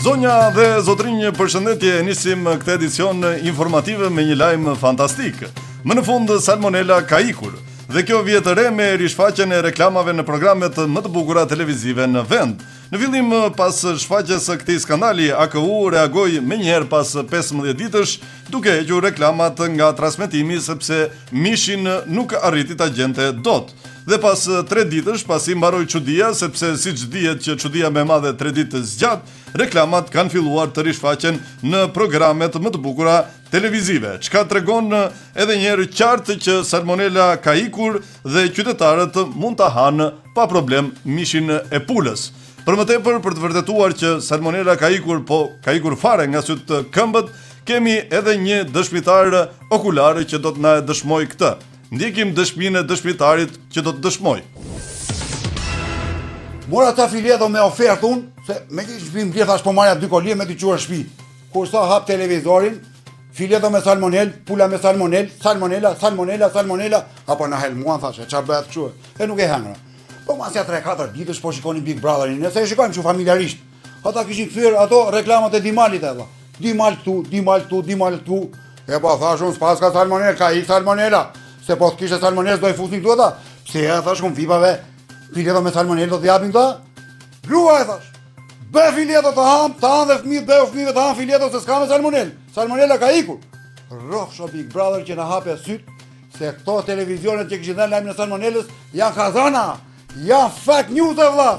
Zonja dhe zotrinj, përshëndetje, nisim këtë edicion informative me një lajm fantastik. Më në fund salmonela ka ikur dhe kjo vjet re me rishfaqjen e reklamave në programet më të bukura televizive në vend. Në fillim, pas shfaqjes së këtij skandali, AKU reagoi menjëherë pas 15 ditësh duke hequr reklamat nga transmetimi sepse mishin nuk arriti ta gjente dot. Dhe pas 3 ditësh, pasi mbaroi çudia, sepse siç dihet që çudia më e madhe 3 ditë zgjat, reklamat kanë filluar të rishfaqen në programet më të bukura televizive. Çka tregon edhe një herë qartë që salmonela ka ikur dhe qytetarët mund ta hanë pa problem mishin e pulës. Për më tepër, për të vërtetuar që salmonela ka ikur, po ka ikur fare nga syt këmbët, kemi edhe një dëshmitar okular që do të na dëshmoj këtë. Ndjekim dëshminë e dëshmitarit që do të dëshmoj. Mora ta fileto me ofertë unë, se me këtë shtëpi më thash po marja 2 kolje me të quar shtëpi. Kur sa hap televizorin, fileto me salmonel, pula me salmonela, apo na helmuan thashë, çfarë bëhet kështu? E nuk e hangra. Po mas ja 3-4 ditësh po shikonin Big Brotherin, nëse e shikojmë kështu familjarisht. Ata kishin kthyer ato reklamat e Dimalit edhe. Dimal këtu. E po thash unë s'pas ka salmonel, ka ik salmonela. Se po të kishte salmonel do i fusin këtu ata. Pse ja thash kun vipave, fileto me salmonel do të japin këta? Grua e thash. Bë fileto të ham dhe fëmijët bëu fëmijëve të ham fileto se s'ka me salmonel. Salmonela ka ikur. Rrofsho Big Brother që na hape syt se këto televizionet që kishin dhënë lajmin e salmonelës janë kazana. Janë fake news e vëlla.